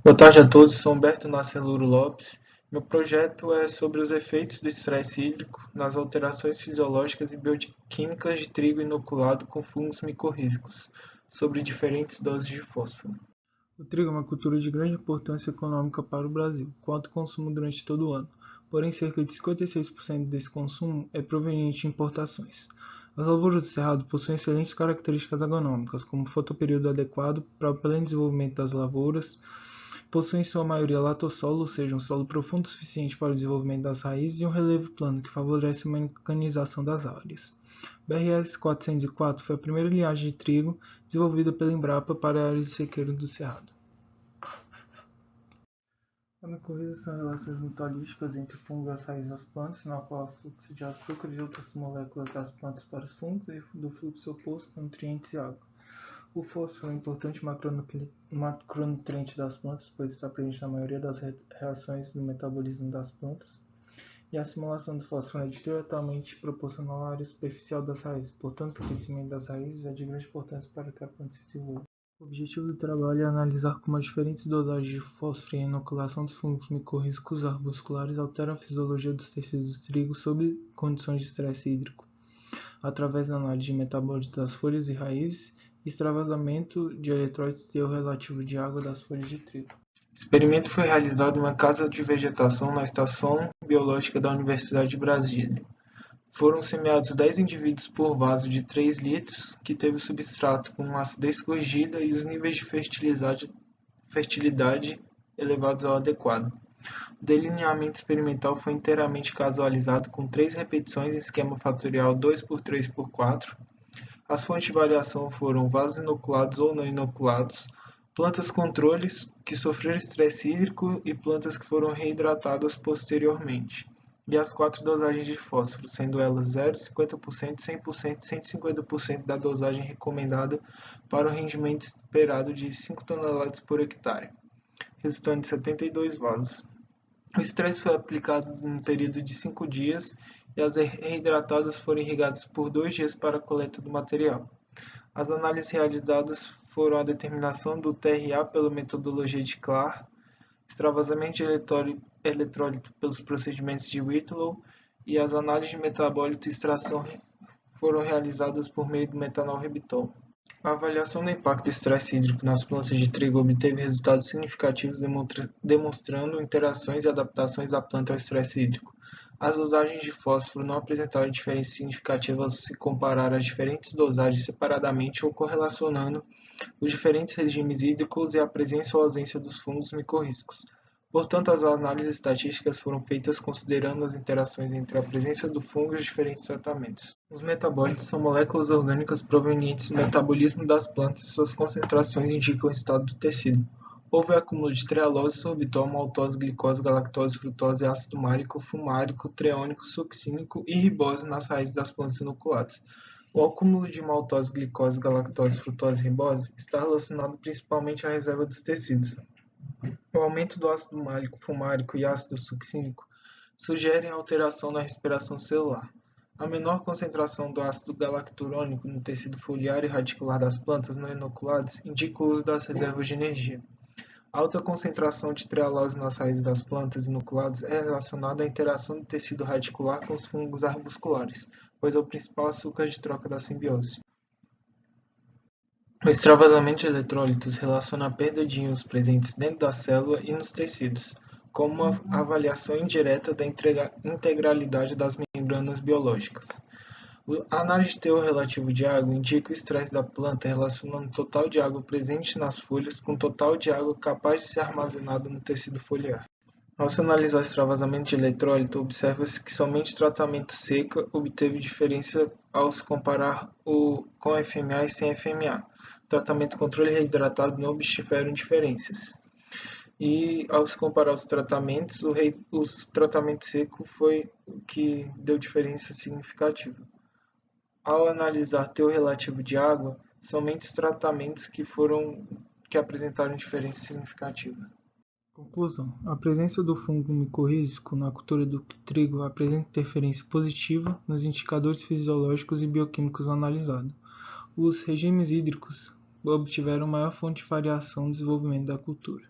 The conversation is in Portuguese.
Boa tarde a todos, sou Humberto Nascimento Lopes. Meu projeto é sobre os efeitos do estresse hídrico nas alterações fisiológicas e bioquímicas de trigo inoculado com fungos micorrízicos, sobre diferentes doses de fósforo. O trigo é uma cultura de grande importância econômica para o Brasil, com alto consumo durante todo o ano. Porém, cerca de 56% desse consumo é proveniente de importações. As lavouras do cerrado possuem excelentes características agronômicas, como fotoperíodo adequado para o pleno desenvolvimento das lavouras, possuem em sua maioria latossolo, ou seja, um solo profundo o suficiente para o desenvolvimento das raízes, e um relevo plano que favorece a mecanização das áreas. BRS 404 foi a primeira linhagem de trigo desenvolvida pela Embrapa para áreas de sequeiro do Cerrado. A micorriza são relações mutualísticas entre fungos e as raízes das plantas, na qual há fluxo de açúcar de outras moléculas das plantas para os fungos e do fluxo oposto, nutrientes e água. O fósforo é um importante macronutriente das plantas, pois está presente na maioria das reações do metabolismo das plantas, e a assimilação do fósforo é diretamente proporcional à área superficial das raízes. Portanto, o crescimento das raízes é de grande importância para que a planta se desenvolva. O objetivo do trabalho é analisar como as diferentes dosagens de fósforo e a inoculação dos fungos micorrízicos arbusculares alteram a fisiologia dos tecidos do trigo sob condições de estresse hídrico, através da análise de metabólitos das folhas e raízes e extravasamento de eletrólitos e teor relativo de água das folhas de trigo. O experimento foi realizado em uma casa de vegetação na Estação Biológica da Universidade de Brasília. Foram semeados 10 indivíduos por vaso de 3 litros, que teve o substrato com acidez corrigida e os níveis de fertilidade elevados ao adequado. O delineamento experimental foi inteiramente casualizado com 3 repetições em esquema fatorial 2x3x4. As fontes de variação foram vasos inoculados ou não inoculados, plantas controles que sofreram estresse hídrico e plantas que foram reidratadas posteriormente, e as 4 dosagens de fósforo, sendo elas 0, 50%, 100% e 150% da dosagem recomendada para o rendimento esperado de 5 toneladas por hectare, resultando em 72 vasos. O estresse foi aplicado em um período de 5 dias e as reidratadas foram irrigadas por 2 dias para a coleta do material. As análises realizadas foram a determinação do TRA pela metodologia de Clark, extravasamento de eletrólito pelos procedimentos de Whitlow e as análises de metabólito e extração foram realizadas por meio do metanol-rebitol. A avaliação do impacto do estresse hídrico nas plantas de trigo obteve resultados significativos demonstrando interações e adaptações da planta ao estresse hídrico. As dosagens de fósforo não apresentaram diferenças significativas se comparar as diferentes dosagens separadamente ou correlacionando os diferentes regimes hídricos e a presença ou ausência dos fungos micorrízicos. Portanto, as análises estatísticas foram feitas considerando as interações entre a presença do fungo e os diferentes tratamentos. Os metabólitos são moléculas orgânicas provenientes do metabolismo das plantas e suas concentrações indicam o estado do tecido. Houve acúmulo de trealose, sorbitol, maltose, glicose, galactose, frutose, ácido málico, fumárico, treônico, succínico e ribose nas raízes das plantas inoculadas. O acúmulo de maltose, glicose, galactose, frutose e ribose está relacionado principalmente à reserva dos tecidos. O aumento do ácido málico, fumárico e ácido succínico sugerem alteração na respiração celular. A menor concentração do ácido galacturônico no tecido foliar e radicular das plantas não inoculadas indica o uso das reservas de energia. A alta concentração de trealose nas raízes das plantas inoculadas é relacionada à interação do tecido radicular com os fungos arbusculares, pois é o principal açúcar de troca da simbiose. O extravasamento de eletrólitos relaciona a perda de íons presentes dentro da célula e nos tecidos, como uma avaliação indireta da integralidade das membranas biológicas. A análise de teor relativo de água indica o estresse da planta relacionando o total de água presente nas folhas com o total de água capaz de ser armazenada no tecido foliar. Ao se analisar o extravasamento de eletrólito, observa-se que somente tratamento seca obteve diferença ao se comparar com FMA e sem FMA. Tratamento controle reidratado não obtiveram diferenças. E ao se comparar os tratamentos, o tratamento seco foi o que deu diferença significativa. Ao analisar teor relativo de água, somente os tratamentos que apresentaram diferença significativa. Conclusão: a presença do fungo micorrízico na cultura do trigo apresenta interferência positiva nos indicadores fisiológicos e bioquímicos analisados. Os regimes hídricos obtiveram maior fonte de variação no desenvolvimento da cultura.